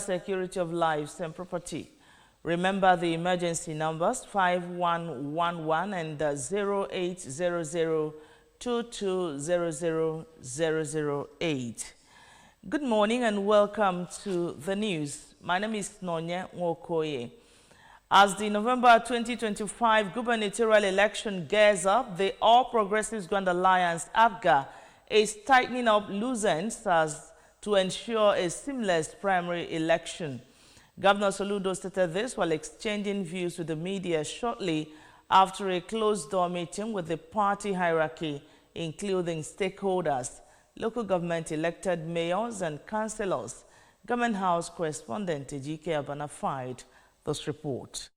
security of lives and property. Remember the emergency numbers 5111 and 0800-2200-008. Good morning and welcome to the news. My name is Nonye Nwokoye. As the November 2025 gubernatorial election gears up, the All Progressives Grand Alliance, APGA, is tightening up loose ends as to ensure a seamless primary election. Governor Soludo stated this while exchanging views with the media shortly after a closed-door meeting with the party hierarchy, including stakeholders, local government elected mayors and councillors. Government House correspondent Ejike Abana filed this report.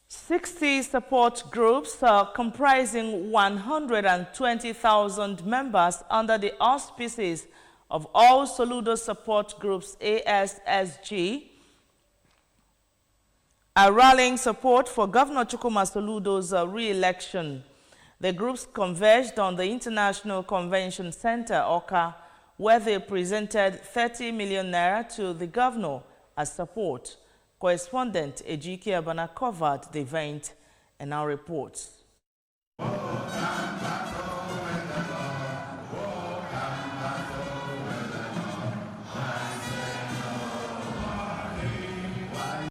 "60 support groups comprising 120,000 members under the auspices of all Soludo support groups ASSG are rallying support for Governor Chukwuma Soludo's re-election. The groups converged on the International Convention Center, Oka, where they presented 30 million naira to the governor as support. Correspondent Ejike Abana covered the event and now reports.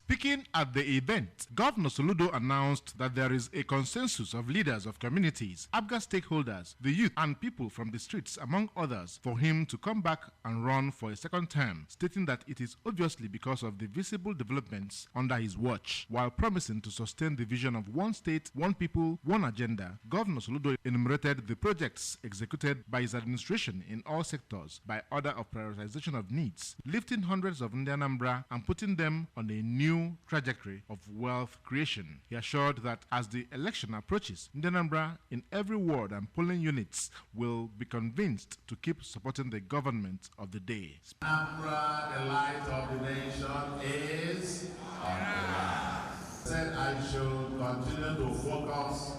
Speaking at the event, Governor Soludo announced that there is a consensus of leaders of communities, APGA stakeholders, the youth, and people from the streets, among others, for him to come back and run for a second term, stating that it is obviously because of the visible developments under his watch. While promising to sustain the vision of one state, one people, one agenda, Governor Soludo enumerated the projects executed by his administration in all sectors by order of prioritization of needs, lifting hundreds of Anambra and putting them on a new trajectory of wealth creation. He assured that as the election approaches, Anambra in every ward and polling units will be convinced to keep supporting the government of the day. Anambra, the light of the nation, is on the rise. Said I should continue to focus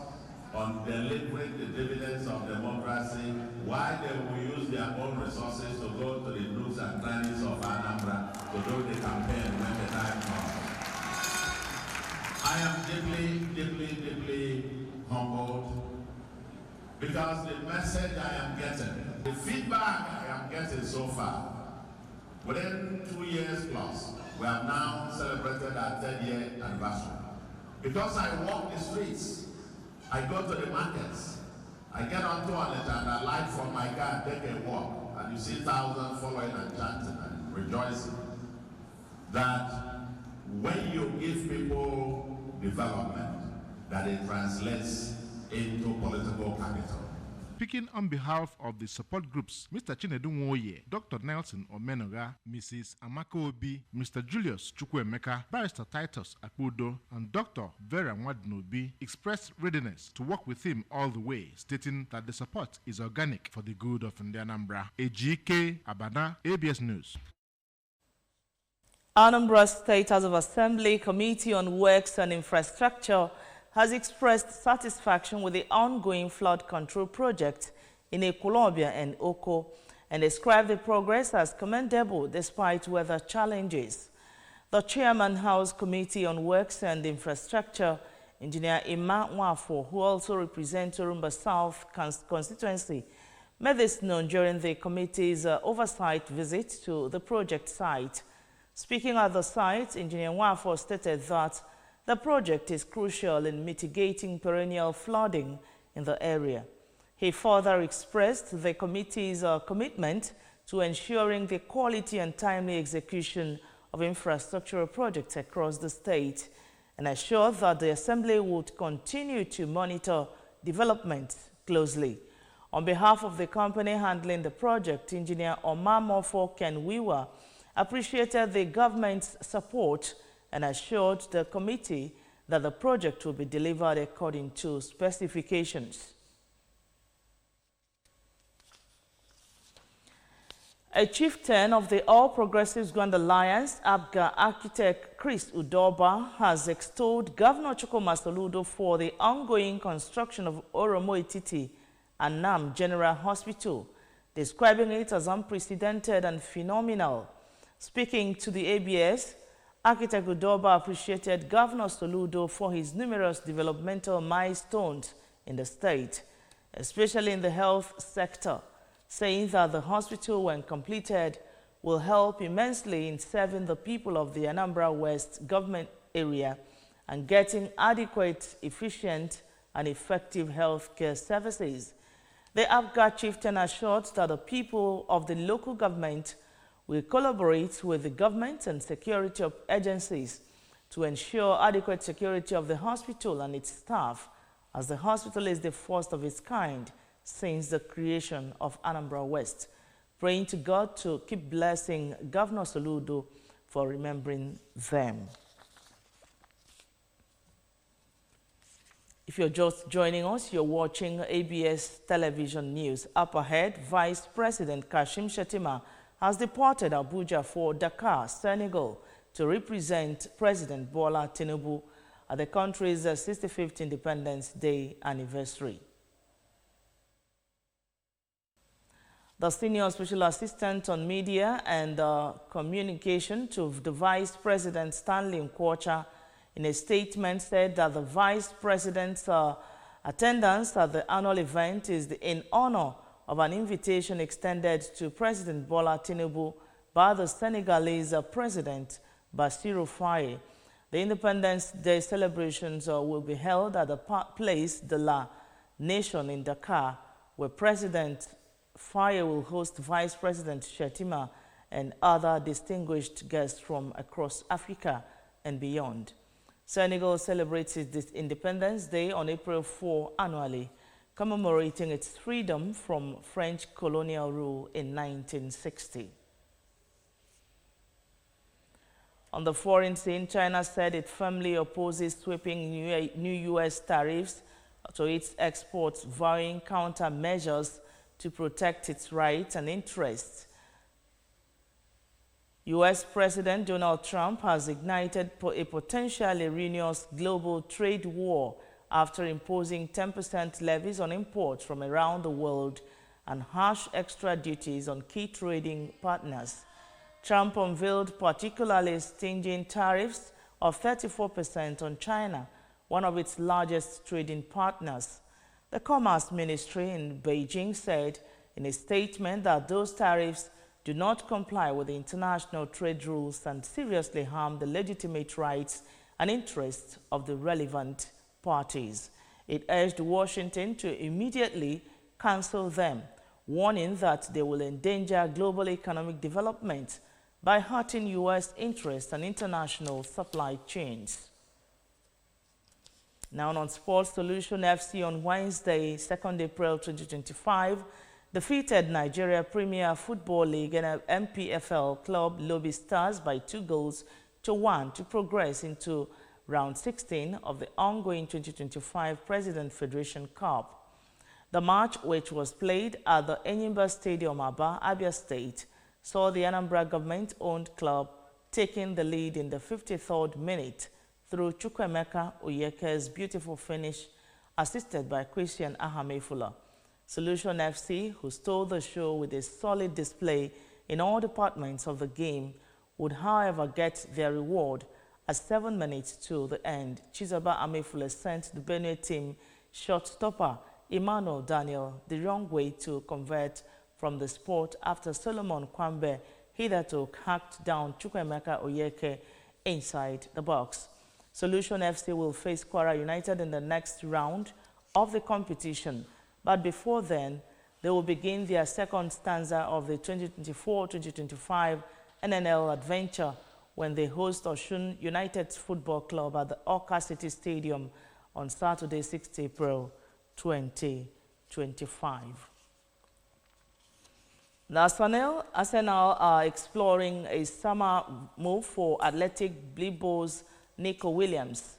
on delivering the dividends of democracy while they will use their own resources to go to the nooks and crannies of Anambra to do the campaign when the time comes. I am deeply humbled because the message I am getting, the feedback I am getting so far, within 2 years plus, we have now celebrated our 10th-year anniversary. Because I walk the streets, I go to the markets, I get onto it and I light from my car, take a walk, and you see thousands following and chanting and rejoicing. That when you give people development, that it translates into political capital. Speaking on behalf of the support groups, Mr. Chinedu Nwoye, Dr. Nelson Omenoga, Mrs. Amaka Obi, Mr. Julius Chukwuemeka, Barrister Titus Akpodo, and Dr. Vera Nwadinobi expressed readiness to work with him all the way, stating that the support is organic for the good of Anambra. Ejike Abana, ABS News. Anambra State House of Assembly Committee on Works and Infrastructure has expressed satisfaction with the ongoing flood control project in Ekulobia and Oko and described the progress as commendable despite weather challenges. The Chairman House Committee on Works and Infrastructure, Engineer Ima Nwafo, who also represents Orumba South constituency, made this known during the committee's oversight visit to the project site. Speaking at the site, Engineer Nwafo stated that the project is crucial in mitigating perennial flooding in the area. He further expressed the committee's commitment to ensuring the quality and timely execution of infrastructural projects across the state and assured that the Assembly would continue to monitor development closely. On behalf of the company handling the project, Engineer Omamofo Kenwiwa appreciated the government's support and assured the committee that the project will be delivered according to specifications. A chieftain of the All Progressives Grand Alliance, ABGA architect Chris Udoba, has extolled Governor Chukwuma Soludo for the ongoing construction of Oromo Etiti and Nam General Hospital, describing it as unprecedented and phenomenal. Speaking to the ABS, architect Udoba appreciated Governor Soludo for his numerous developmental milestones in the state, especially in the health sector, saying that the hospital, when completed, will help immensely in serving the people of the Anambra West government area and getting adequate, efficient, and effective health care services. The ABGA chieftain assured that the people of the local government will collaborate with the government and security agencies to ensure adequate security of the hospital and its staff, as the hospital is the first of its kind since the creation of Anambra West, praying to God to keep blessing Governor Soludo for remembering them. If you're just joining us, you're watching ABS Television News. Up ahead, Vice President Kashim Shettima has departed Abuja for Dakar, Senegal, to represent President Bola Tinubu at the country's 65th Independence Day anniversary. The Senior Special Assistant on Media and Communication to the Vice President Stanley Nkwocha, in a statement, said that the Vice President's attendance at the annual event is in honor of an invitation extended to President Bola Tinubu by the Senegalese President Bassirou Faye. The Independence Day celebrations will be held at the Place de la Nation in Dakar, where President Faye will host Vice President Shettima and other distinguished guests from across Africa and beyond. Senegal celebrates its Independence Day on April 4 annually, commemorating its freedom from French colonial rule in 1960. On the foreign scene, China said it firmly opposes sweeping new U.S. tariffs to its exports, vowing countermeasures to protect its rights and interests. U.S. President Donald Trump has ignited a potentially ruinous global trade war after imposing 10% levies on imports from around the world and harsh extra duties on key trading partners. Trump unveiled particularly stinging tariffs of 34% on China, one of its largest trading partners. The Commerce Ministry in Beijing said in a statement that those tariffs do not comply with the international trade rules and seriously harm the legitimate rights and interests of the relevant parties. It urged Washington to immediately cancel them, warning that they will endanger global economic development by hurting U.S. interests and international supply chains. Now on Sports, Solution FC on Wednesday, 2nd April 2025, defeated Nigeria Premier Football League and MPFL club Lobby Stars by 2-1 to progress into round 16 of the ongoing 2025 President Federation Cup. The match, which was played at the Enyimba Stadium, Aba, Abia State, saw the Anambra government-owned club taking the lead in the 53rd minute through Chukwemeka Oyeke's beautiful finish, assisted by Christian Ahamefula. Solution FC, who stole the show with a solid display in all departments of the game, would however get their reward as 7 minutes to the end. Chizoba Amefule sent the Benue team shot-stopper Emmanuel Daniel the wrong way to convert from the spot after Solomon Kwambe hitherto hacked down Chukwemeka Oyeke inside the box. Solution FC will face Kwara United in the next round of the competition, but before then, they will begin their second stanza of the 2024-2025 NNL adventure when they host Osun United Football Club at the Awka City Stadium on Saturday, 6th April 2025. The Arsenal are exploring a summer move for Athletic Bilbao's Nico Williams.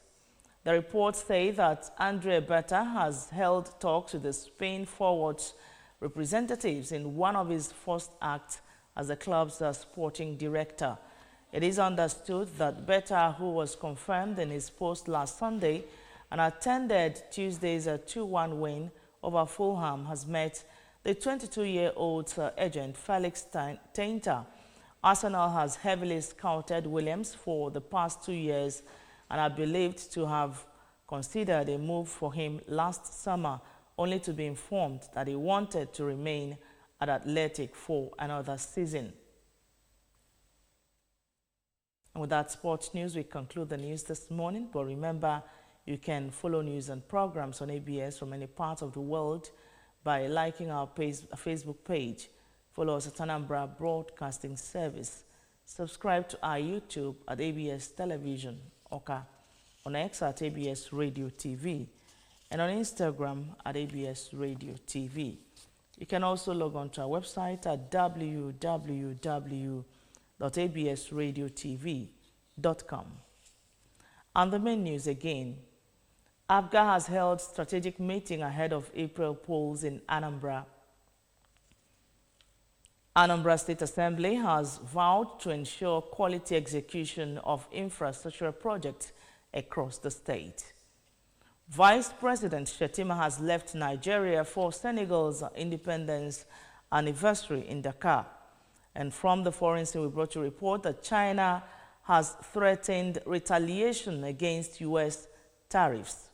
The reports say that Andre Berta has held talks with the Spain forwards representatives in one of his first acts as the club's sporting director. It is understood that Beta, who was confirmed in his post last Sunday and attended Tuesday's 2-1 win over Fulham, has met the 22-year-old agent Felix Tainter. Arsenal has heavily scouted Williams for the past 2 years and are believed to have considered a move for him last summer, only to be informed that he wanted to remain at Athletic for another season. And with that sports news, we conclude the news this morning. But remember, you can follow news and programs on ABS from any part of the world by liking our Facebook page. Follow us at Anambra Broadcasting Service. Subscribe to our YouTube at ABS Television, Oka, on X at ABS Radio TV, and on Instagram at ABS Radio TV. You can also log on to our website at www.absradiotv.com. And the main news again. ABGA has held strategic meeting ahead of April polls in Anambra. Anambra State Assembly has vowed to ensure quality execution of infrastructure projects across the state. Vice President Shettima has left Nigeria for Senegal's independence anniversary in Dakar. And from the foreign scene, we brought you a report that China has threatened retaliation against U.S. tariffs.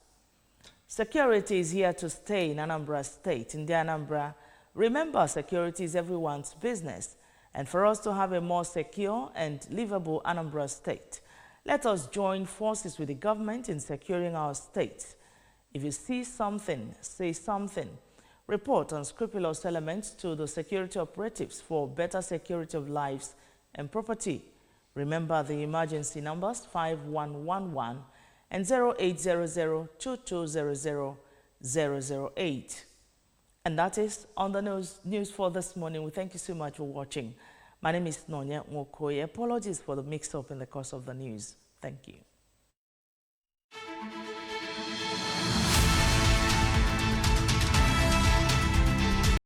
Security is here to stay in Anambra State. In the Anambra, remember, security is everyone's business. And for us to have a more secure and livable Anambra State, let us join forces with the government in securing our state. If you see something, say something. Report unscrupulous elements to the security operatives for better security of lives and property. Remember the emergency numbers 5111 and 0800-2200-008. And that is on the news for this morning. We thank you so much for watching. My name is Nonya Mokoye. Apologies for the mix-up in the course of the news. Thank you.